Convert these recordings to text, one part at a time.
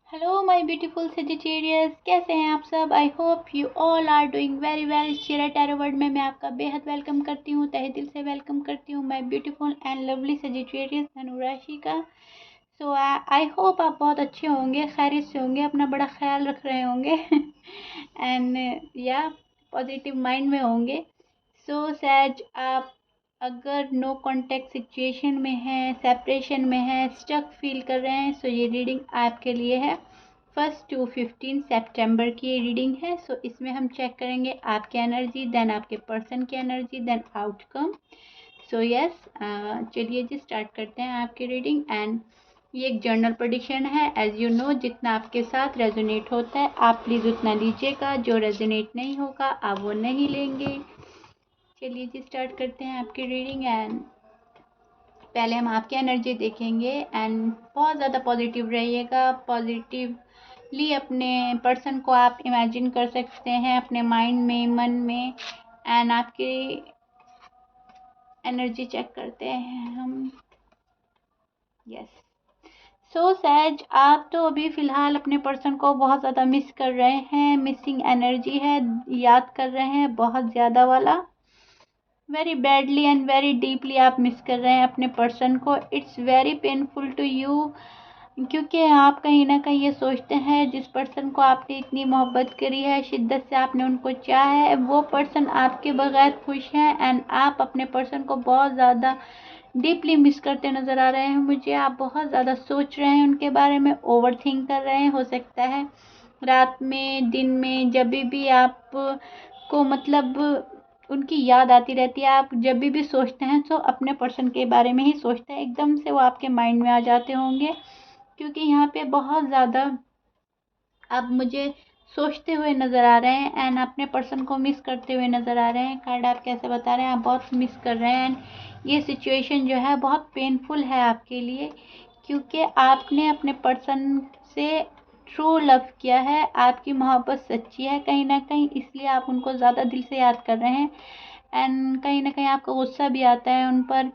Hello my beautiful Sagittarius, कैसे हैं आप सब। I hope you all are doing very well. Shera tarot word में मैं आपका बेहद वेलकम करती हूँ, तहे दिल से वेलकम करती हूँ my beautiful and lovely Sagittarius धनु राशि का। सो आई होप आप बहुत अच्छे होंगे, खैरियत से होंगे, अपना बड़ा ख्याल रख रहे होंगे एंड या पॉजिटिव माइंड में होंगे। सो सैज आप अगर नो कांटेक्ट सिचुएशन में है, सेपरेशन में है, स्टक फील कर रहे हैं, सो ये रीडिंग आपके लिए है। 1 to 15 सितंबर की ये रीडिंग है। सो इसमें हम चेक करेंगे आपकी एनर्जी, देन आपके पर्सन की energy, then outcome. So yes, चलिए जी स्टार्ट करते हैं आपकी रीडिंग। एंड ये एक जर्नल प्रेडिक्शन है। एज यू नो, जितना आपके साथ रेजोनेट होता है आप प्लीज़ उतना लीजिएगा, जो रेजोनेट नहीं होगा आप वो नहीं लेंगे। चलिए जी स्टार्ट करते हैं आपकी रीडिंग। एंड पहले हम आपकी एनर्जी देखेंगे एंड बहुत ज़्यादा पॉजिटिव रहिएगा। पॉजिटिवली अपने पर्सन को आप इमेजिन कर सकते हैं अपने माइंड में, मन में। एंड आपकी एनर्जी चेक करते हैं हम। यस, सो सहज आप तो अभी फ़िलहाल अपने पर्सन को बहुत ज़्यादा मिस कर रहे हैं। मिसिंग एनर्जी है, याद कर रहे हैं बहुत ज़्यादा वाला। Very badly and very deeply आप मिस कर रहे हैं अपने पर्सन को। It's very painful to you, क्योंकि आप कहीं ना कहीं ये सोचते हैं जिस पर्सन को आपने इतनी मोहब्बत करी है, शिद्दत से आपने उनको चाहा है, वो पर्सन आपके बगैर खुश है। एंड आप अपने पर्सन को बहुत ज़्यादा डीपली मिस करते नज़र आ रहे हैं मुझे। आप बहुत ज़्यादा सोच रहे हैं उनके बारे में, ओवर थिंक कर रहे हैं। हो सकता है रात में, दिन में, जब भी आप को मतलब उनकी याद आती रहती है, आप जब भी सोचते हैं तो अपने पर्सन के बारे में ही सोचते हैं, एकदम से वो आपके माइंड में आ जाते होंगे। क्योंकि यहाँ पे बहुत ज़्यादा आप मुझे सोचते हुए नज़र आ रहे हैं एंड अपने पर्सन को मिस करते हुए नज़र आ रहे हैं। कार्ड आप कैसे बता रहे हैं, आप बहुत मिस कर रहे हैं। ये सिचुएशन जो है बहुत पेनफुल है आपके लिए, क्योंकि आपने अपने पर्सन से ट्रू लव किया है, आपकी मोहब्बत सच्ची है कहीं ना कहीं, इसलिए आप उनको ज़्यादा दिल से याद कर रहे हैं। एंड कहीं ना कहीं आपको गुस्सा भी आता है उन पर,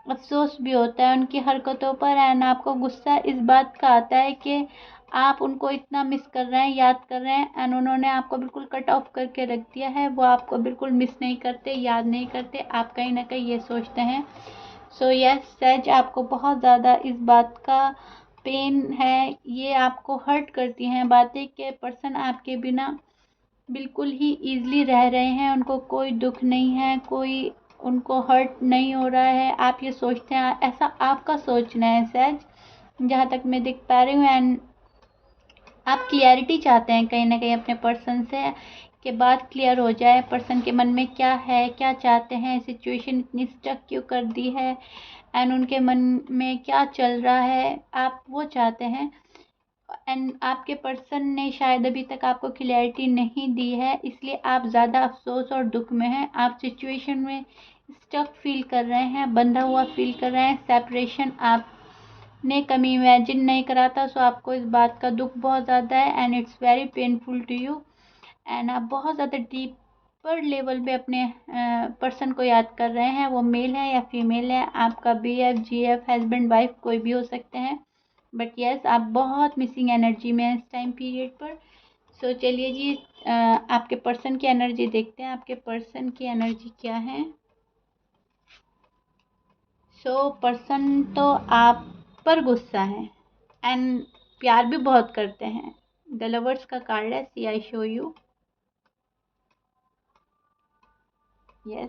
अफसोस भी होता है उनकी हरकतों पर। एंड आपको गुस्सा इस बात का आता है कि आप उनको इतना मिस कर रहे हैं, याद कर रहे हैं, एंड उन्होंने आपको बिल्कुल कट ऑफ करके रख दिया है। वो आपको बिल्कुल मिस नहीं करते, याद नहीं करते, आप कहीं ना कहीं ये सोचते हैं। सो यस सच, आपको बहुत ज़्यादा इस बात का पेन है, ये आपको हर्ट करती हैं बातें कि पर्सन आपके बिना बिल्कुल ही ईज़िली रह रहे हैं, उनको कोई दुख नहीं है, कोई उनको हर्ट नहीं हो रहा है। आप ये सोचते हैं, ऐसा आपका सोचना है सहज, जहाँ तक मैं देख पा रही हूँ। एंड आप क्लियरिटी चाहते हैं कहीं ना कहीं अपने पर्सन से, कि बात क्लियर हो जाए, पर्सन के मन में क्या है, क्या चाहते हैं, सिचुएशन इतनी स्टक क्यों कर दी है, एंड उनके मन में क्या चल रहा है, आप वो चाहते हैं। एंड आपके पर्सन ने शायद अभी तक आपको क्लैरिटी नहीं दी है, इसलिए आप ज़्यादा अफसोस और दुख में हैं। आप सिचुएशन में स्टक फील कर रहे हैं, बंधा हुआ फील कर रहे हैं। सेपरेशन आपने कभी इमेजिन नहीं करा था, सो आपको इस बात का दुख बहुत ज़्यादा है and it's very painful to you. And आप बहुत ज़्यादा डीपर लेवल पे अपने पर्सन को याद कर रहे हैं। वो मेल है या फीमेल है, आपका BF GF, हस्बैंड वाइफ कोई भी हो सकते हैं। बट यस, आप बहुत मिसिंग एनर्जी में हैं इस टाइम पीरियड पर। सो चलिए जी आपके पर्सन की एनर्जी देखते हैं, आपके पर्सन की एनर्जी क्या है। सो पर्सन तो आप पर गुस्सा है एंड प्यार भी बहुत करते हैं। द लवर्स का कार्ड है, see I show you. Yes,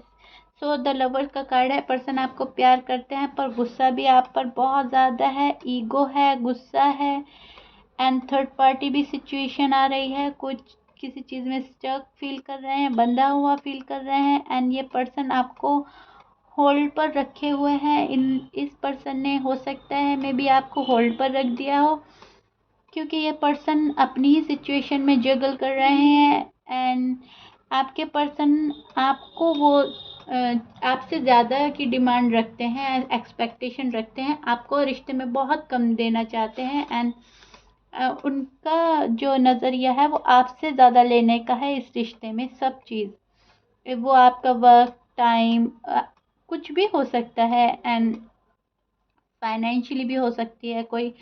so the lovers का कार्ड है, पर्सन आपको प्यार करते हैं पर गुस्सा भी आप पर बहुत ज़्यादा है। ईगो है, गुस्सा है, एंड थर्ड पार्टी भी सिचुएशन आ रही है। कुछ किसी चीज़ में स्टक फील कर रहे हैं, बंधा हुआ फील कर रहे हैं, एंड ये पर्सन आपको होल्ड पर रखे हुए हैं। इस पर्सन ने, हो सकता है मे बी, आपको होल्ड पर रख दिया हो, क्योंकि ये पर्सन अपनी ही सिचुएशन में जगल कर रहे हैं। एंड आपके पर्सन आपको वो आपसे ज़्यादा की डिमांड रखते हैं, एक्सपेक्टेशन रखते हैं, आपको रिश्ते में बहुत कम देना चाहते हैं। एंड उनका जो नज़रिया है वो आपसे ज़्यादा लेने का है इस रिश्ते में, सब चीज़। वो आपका वर्क टाइम कुछ भी हो सकता है, एंड फाइनेंशियली भी हो सकती है कोई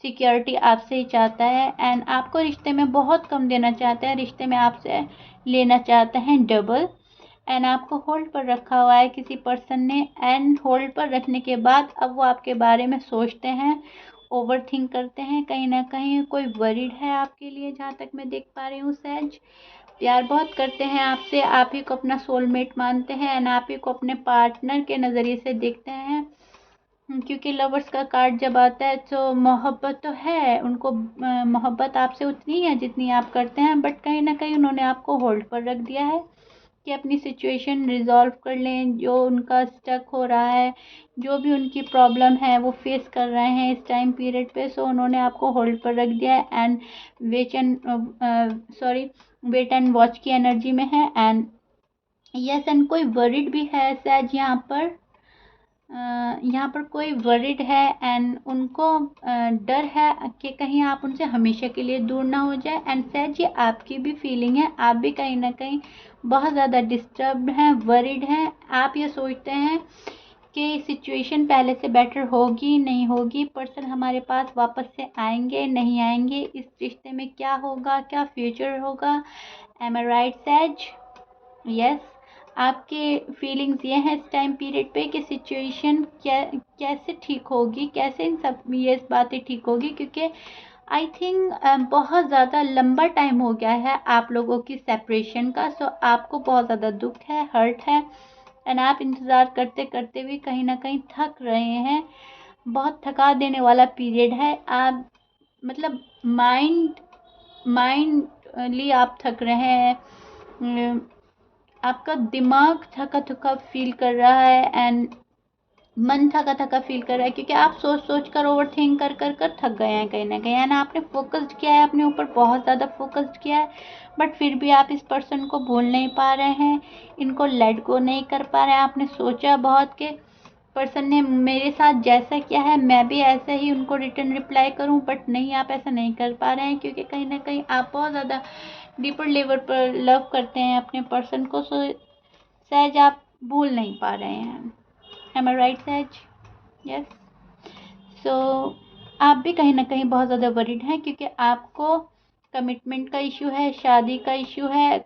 सिक्योरिटी आपसे ही चाहता है एंड आपको रिश्ते में बहुत कम देना चाहता है, रिश्ते में आपसे लेना चाहते हैं डबल। एंड आपको होल्ड पर रखा हुआ है किसी पर्सन ने, एंड होल्ड पर रखने के बाद अब वो आपके बारे में सोचते हैं, ओवर थिंक करते हैं, कहीं ना कहीं कोई वरीड है आपके लिए, जहाँ तक मैं देख पा रही हूँ। सहज प्यार बहुत करते हैं आपसे, आप ही को अपना सोलमेट मानते हैं एंड आप ही को अपने पार्टनर के नज़रिए से देखते हैं। क्योंकि लवर्स का कार्ड जब आता है तो मोहब्बत तो है उनको, मोहब्बत आपसे उतनी है जितनी आप करते हैं, बट कहीं ना कहीं उन्होंने आपको होल्ड पर रख दिया है कि अपनी सिचुएशन रिजॉल्व कर लें, जो उनका स्टक हो रहा है, जो भी उनकी प्रॉब्लम है वो फेस कर रहे हैं इस टाइम पीरियड पे। सो उन्होंने आपको होल्ड पर रख दिया है एंड वेट एंड वॉच की एनर्जी में है। एंड यस, एंड कोई वरिड भी है शायद यहाँ पर कोई वरिड है एंड उनको डर है कि कहीं आप उनसे हमेशा के लिए दूर ना हो जाए। एंड शायद ये आपकी भी फीलिंग है, आप भी कहीं ना कहीं बहुत ज़्यादा डिस्टर्ब हैं, वरिड हैं। आप ये सोचते हैं कि सिचुएशन पहले से बेटर होगी नहीं होगी, पर्सन हमारे पास वापस से आएंगे नहीं आएंगे, इस रिश्ते में क्या होगा, क्या फ्यूचर होगा। एम आई राइट सैज? यस, आपके फीलिंग्स ये हैं इस टाइम पीरियड पे कि सिचुएशन कैसे ठीक होगी, कैसे इन सब ये बातें ठीक होगी, क्योंकि आई थिंक बहुत ज़्यादा लंबा टाइम हो गया है आप लोगों की सेपरेशन का। सो आपको बहुत ज़्यादा दुख है, हर्ट है एंड आप इंतज़ार करते करते भी कहीं ना कहीं थक रहे हैं। बहुत थका देने वाला पीरियड है। आप मतलब माइंडली आप थक रहे हैं, आपका दिमाग थका थका फील कर रहा है एंड मन थका थका फील कर रहा है, क्योंकि आप सोच सोच कर ओवर थिंक कर कर कर थक गए हैं कहीं ना कहीं। है ना, आपने फोकस्ड किया है अपने ऊपर, बहुत ज़्यादा फोकस्ड किया है, बट फिर भी आप इस पर्सन को भूल नहीं पा रहे हैं, इनको लेट गो नहीं कर पा रहे हैं। आपने सोचा बहुत कि पर्सन ने मेरे साथ जैसा किया है मैं भी ऐसा ही उनको रिटर्न रिप्लाई करूं, बट नहीं, आप ऐसा नहीं कर पा रहे हैं, क्योंकि कहीं ना कहीं आप बहुत ज़्यादा डीपर लेवल पर लव करते हैं अपने पर्सन को। सो सहज आप भूल नहीं पा रहे हैं। एम आई राइट सहज? यस। सो आप भी कहीं ना कहीं बहुत ज़्यादा वरीड हैं, क्योंकि आपको कमिटमेंट का इशू है, शादी का इशू है,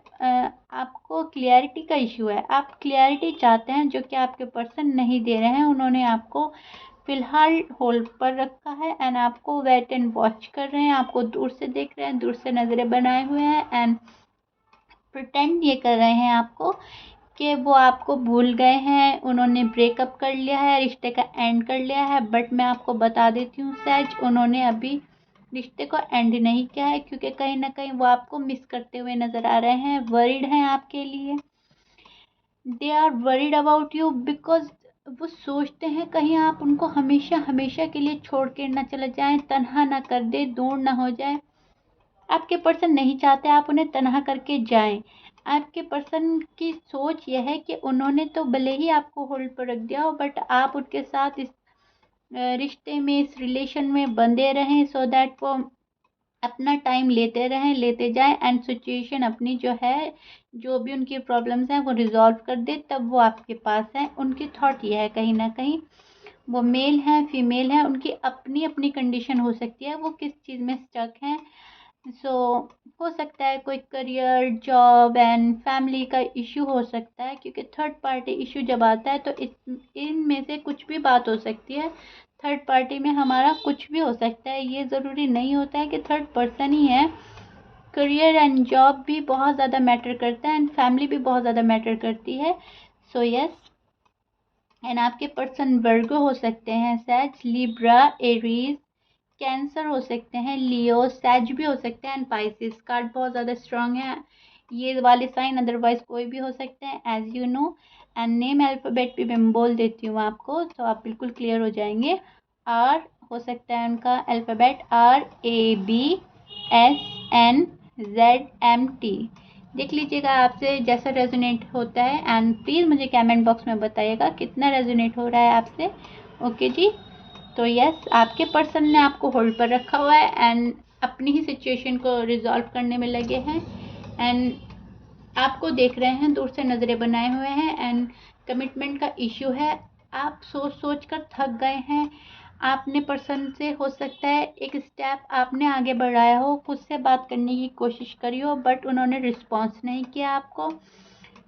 आपको क्लियरिटी का इशू है। आप क्लियरिटी चाहते हैं जो कि आपके पर्सन नहीं दे रहे हैं। उन्होंने आपको फिलहाल होल्ड पर रखा है एंड आपको वेट एंड वॉच कर रहे हैं, आपको दूर से देख रहे हैं, दूर से नज़रें बनाए हुए हैं एंड प्रिटेंड ये कर रहे हैं आपको कि वो आपको भूल गए हैं, उन्होंने ब्रेकअप कर लिया है, रिश्ते का एंड कर लिया है। बट मैं आपको बता देती हूँ सहज, उन्होंने अभी रिश्ते को एंड नहीं किया है, क्योंकि कहीं ना कहीं वो आपको मिस करते हुए नज़र आ रहे हैं, वरीड हैं आपके लिए। They are worried about you because वो सोचते हैं कहीं आप उनको हमेशा हमेशा के लिए छोड़ के ना चले जाएं, तन्हा ना कर दे, दूर ना हो जाए। आपके पर्सन नहीं चाहते आप उन्हें तनहा करके जाएं। आपके पर्सन की सोच यह है कि उन्होंने तो भले ही आपको होल्ड पर रख दिया हो, बट आप उनके साथ इस रिश्ते में, इस रिलेशन में बंधे रहें, सो दैट वो अपना टाइम लेते रहें, लेते जाएं एंड सिचुएशन अपनी जो है, जो भी उनकी प्रॉब्लम्स हैं वो रिजॉल्व कर दे, तब वो आपके पास हैं। उनकी थॉट ये है कहीं ना कहीं, वो मेल हैं फीमेल हैं, उनकी अपनी अपनी कंडीशन हो सकती है, वो किस चीज़ में स्टक हैं। सो हो सकता है कोई करियर, जॉब एंड फैमिली का इशू हो सकता है, क्योंकि थर्ड पार्टी इशू जब आता है तो इनमें से कुछ भी बात हो सकती है। थर्ड पार्टी में हमारा कुछ भी हो सकता है, ये ज़रूरी नहीं होता है कि थर्ड पर्सन ही है। करियर एंड जॉब भी बहुत ज़्यादा मैटर करता है एंड फैमिली भी बहुत ज़्यादा मैटर करती है। सो यस, एंड आपके पर्सन वर्गो हो सकते हैं, सैज, लिब्रा, एरीज, कैंसर हो सकते हैं, लियो, सैज भी हो सकते हैं एंड पाइसिस। कार्ड बहुत ज़्यादा स्ट्रांग है ये वाले साइन, अदरवाइज कोई भी हो सकते हैं as you know. And name alphabet भी मैं बोल देती हूँ आपको, तो आप बिल्कुल क्लियर हो जाएंगे। आर हो सकता है उनका अल्फ़ाबेट, RABSNZMT। देख लीजिएगा आपसे जैसा रेजोनेट होता है एंड प्लीज़ मुझे कमेंट बॉक्स में बताइएगा कितना रेजोनेट हो रहा है आपसे। ओके जी, तो यस, आपके पर्सन ने आपको होल्ड पर रखा हुआ है एंड अपनी ही सिचुएशन को रिजॉल्व करने में लगे हैं एंड आपको देख रहे हैं, दूर से नज़रें बनाए हुए हैं एंड कमिटमेंट का इशू है। आप सोच सोच कर थक गए हैं, आपने पर्सन से हो सकता है एक स्टेप आपने आगे बढ़ाया हो, खुद से बात करने की कोशिश करी हो, बट उन्होंने रिस्पॉन्स नहीं किया आपको।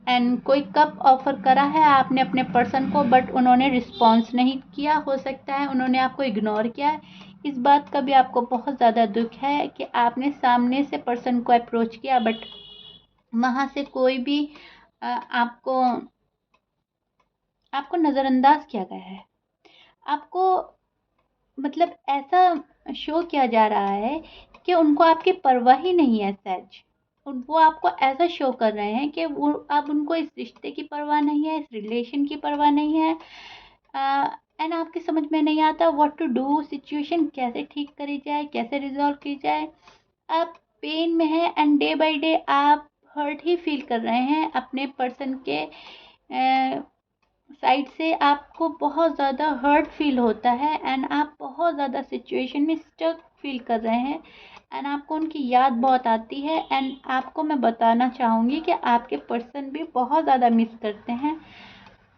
एंड कोई कप ऑफर करा है आपने अपने पर्सन को, बट उन्होंने रिस्पॉन्स नहीं किया। हो सकता है उन्होंने आपको इग्नोर किया है। इस बात का भी आपको बहुत ज़्यादा दुख है कि आपने सामने से पर्सन को अप्रोच किया, बट वहाँ से कोई भी आपको आपको नज़रअंदाज किया गया है। आपको मतलब ऐसा शो किया जा रहा है कि उनको आपकी परवाह ही नहीं है सहज। वो आपको ऐसा शो कर रहे हैं कि वो अब उनको इस रिश्ते की परवाह नहीं है, इस रिलेशन की परवाह नहीं है। एंड आपके समझ में नहीं आता व्हाट टू डू, सिचुएशन कैसे ठीक करी जाए, कैसे रिजॉल्व की जाए। आप पेन में हैं एंड डे बाय डे आप हर्ट ही फील कर रहे हैं अपने पर्सन के साइड से। आपको बहुत ज़्यादा हर्ट फील होता है एंड आप बहुत ज़्यादा सिचुएशन में स्टक फील कर रहे हैं एंड आपको उनकी याद बहुत आती है। एंड आपको मैं बताना चाहूँगी कि आपके पर्सन भी बहुत ज़्यादा मिस करते हैं।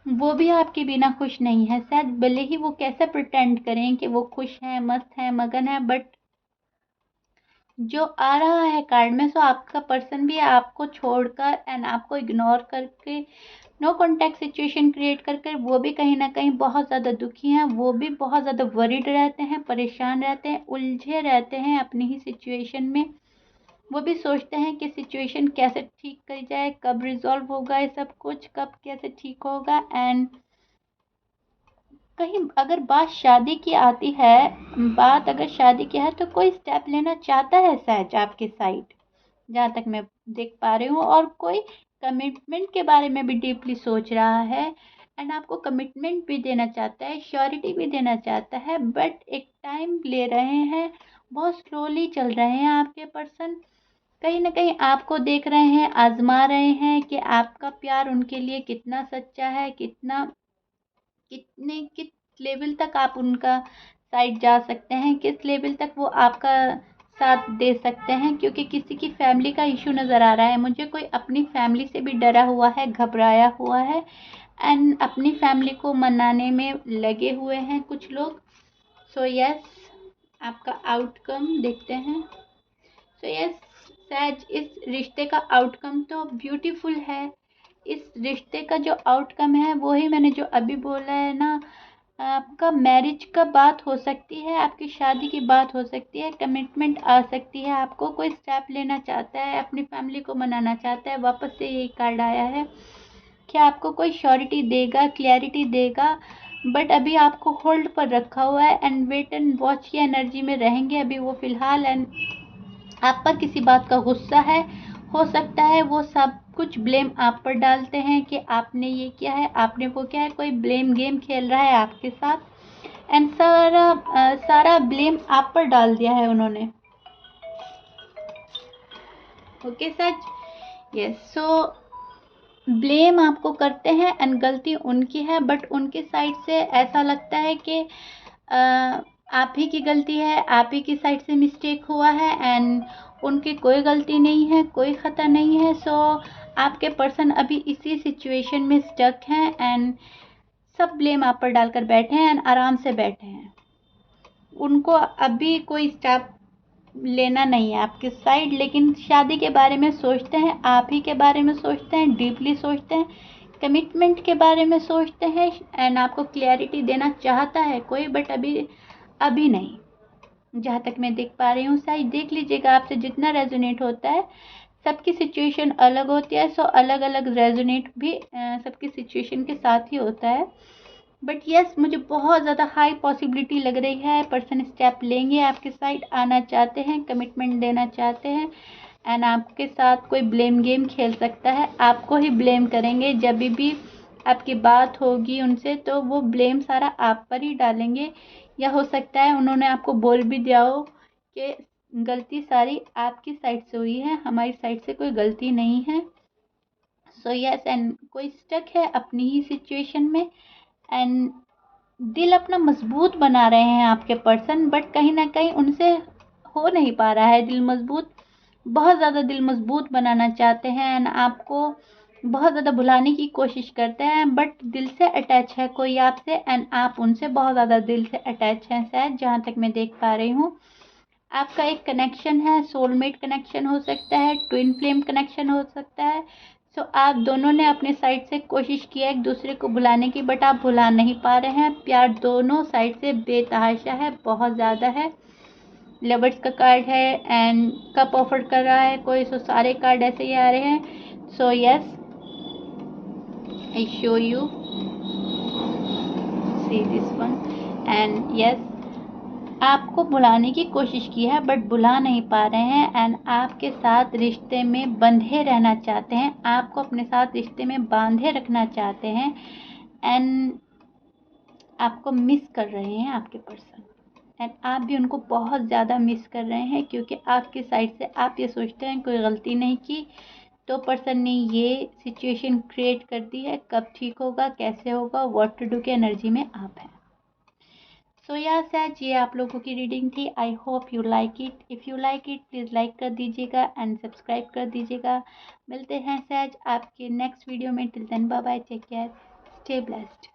वो भी आपके बिना खुश नहीं है शायद, भले ही वो कैसे प्रिटेंड करें कि वो खुश हैं, मस्त हैं, मगन है, बट जो आ रहा है कार्ड में, सो आपका पर्सन भी आपको छोड़कर एंड आपको इग्नोर करके नो कॉन्टैक्ट सिचुएशन क्रिएट करके वो भी कहीं ना कहीं बहुत ज़्यादा दुखी हैं। वो भी बहुत ज़्यादा वरीड रहते हैं, परेशान रहते हैं, उलझे रहते हैं अपनी ही सिचुएशन में। वो भी सोचते हैं कि सिचुएशन कैसे ठीक करी जाए, कब रिजॉल्व होगा ये सब कुछ, कब कैसे ठीक होगा। एंड कहीं अगर बात शादी की आती है, बात अगर शादी की है तो कोई स्टेप लेना चाहता है सहज आपकी साइड, जहाँ तक मैं देख पा रही हूँ, और कोई कमिटमेंट के बारे में भी डीपली सोच रहा है एंड आपको कमिटमेंट भी देना चाहता है, श्योरिटी भी देना चाहता है, बट एक टाइम ले रहे हैं, बहुत स्लोली चल रहे हैं आपके पर्सन। कहीं ना कहीं आपको देख रहे हैं, आजमा रहे हैं कि आपका प्यार उनके लिए कितना सच्चा है, किस लेवल तक आप उनका साइड जा सकते हैं, किस लेवल तक वो आपका साथ दे सकते हैं। क्योंकि किसी की फैमिली का इशू नज़र आ रहा है मुझे, कोई अपनी फैमिली से भी डरा हुआ है, घबराया हुआ है एंड अपनी फैमिली को मनाने में लगे हुए हैं कुछ लोग। सो यस, आपका आउटकम देखते हैं। सो यस सहज, इस रिश्ते का आउटकम तो ब्यूटीफुल है। इस रिश्ते का जो आउटकम है वो ही मैंने जो अभी बोला है ना, आपका मैरिज का बात हो सकती है, आपकी शादी की बात हो सकती है, कमिटमेंट आ सकती है, आपको कोई स्टेप लेना चाहता है, अपनी फैमिली को मनाना चाहता है। वापस से यही कार्ड आया है कि आपको कोई श्योरिटी देगा, क्लैरिटी देगा, बट अभी आपको होल्ड पर रखा हुआ है एंड वेट एंड वॉच की एनर्जी में रहेंगे अभी वो फिलहाल। एंड आप पर किसी बात का गुस्सा है, हो सकता है वो सब कुछ ब्लेम आप पर डालते हैं कि आपने ये किया है, आपने वो किया है, कोई ब्लेम गेम खेल रहा है आपके साथ एंड सारा ब्लेम आप पर डाल दिया है उन्होंने। ओके सच, यस। सो ब्लेम आपको करते हैं एंड गलती उनकी है, बट उनके साइड से ऐसा लगता है कि आप ही की गलती है, आप ही की साइड से मिस्टेक हुआ है एंड उनकी कोई गलती नहीं है, कोई ख़ता नहीं है। सो आपके पर्सन अभी इसी सिचुएशन में स्टक हैं एंड सब ब्लेम आप पर डालकर बैठे हैं एंड आराम से बैठे हैं। उनको अभी कोई स्टेप लेना नहीं है आपकी साइड, लेकिन शादी के बारे में सोचते हैं, आप ही के बारे में सोचते हैं, डीपली सोचते हैं, कमिटमेंट के बारे में सोचते हैं एंड आपको क्लैरिटी देना चाहता है कोई, बट अभी अभी नहीं, जहाँ तक मैं देख पा रही हूँ। शायद देख लीजिएगा, आपसे जितना रेजोनेट होता है, सबकी सिचुएशन अलग होती है, सो अलग अलग रेजोनेट भी सबकी सिचुएशन के साथ ही होता है। बट यस, मुझे बहुत ज़्यादा हाई पॉसिबिलिटी लग रही है पर्सन स्टेप लेंगे, आपके साइड आना चाहते हैं, कमिटमेंट देना चाहते हैं एंड आपके साथ कोई ब्लेम गेम खेल सकता है, आपको ही ब्लेम करेंगे जब भी आपकी बात होगी उनसे, तो वो ब्लेम सारा आप पर ही डालेंगे। या हो सकता है उन्होंने आपको बोल भी दिया हो कि गलती सारी आपकी साइड से हुई है, हमारी साइड से कोई गलती नहीं है। सो यस, एंड कोई स्टक है अपनी ही सिचुएशन में एंड दिल अपना मजबूत बना रहे हैं आपके पर्सन, बट कहीं ना कहीं उनसे हो नहीं पा रहा है दिल मजबूत। बहुत ज़्यादा दिल मजबूत बनाना चाहते हैं एंड आपको बहुत ज़्यादा भुलाने की कोशिश करते हैं, बट दिल से अटैच है कोई आपसे एंड आप उनसे बहुत ज़्यादा दिल से अटैच हैं शायद, जहाँ तक मैं देख पा रही हूँ। आपका एक कनेक्शन है, सोलमेट कनेक्शन हो सकता है, ट्विन फ्लेम कनेक्शन हो सकता है। सो आप दोनों ने अपने साइड से कोशिश की है एक दूसरे को भुलाने की, बट आप भुला नहीं पा रहे हैं। प्यार दोनों साइड से बेतहाशा है, बहुत ज़्यादा है। लवर्स का कार्ड है एंड कप ऑफर कर रहा है कोई, सो सारे कार्ड ऐसे ही आ रहे हैं। So yes, I show you, see this one, and yes, आपको बुलाने की कोशिश की है बट बुला नहीं पा रहे हैं एंड आपके साथ रिश्ते में बंधे रहना चाहते हैं, आपको अपने साथ रिश्ते में बांधे रखना चाहते हैं एंड आपको मिस कर रहे हैं आपके पर्सन एंड आप भी उनको बहुत ज़्यादा मिस कर रहे हैं, क्योंकि आपकी साइड से आप ये सोचते हैं कोई गलती नहीं की, तो पर्सन ने ये सिचुएशन क्रिएट कर दी है। कब ठीक होगा, कैसे होगा, व्हाट टू डू के एनर्जी में आप हैं। सो या सच, ये आप लोगों की रीडिंग थी। आई hope you like it. If you like it please like कर दीजिएगा एंड सब्सक्राइब कर दीजिएगा। मिलते हैं सच आपके नेक्स्ट वीडियो में। Till then bye bye, take care, stay blessed.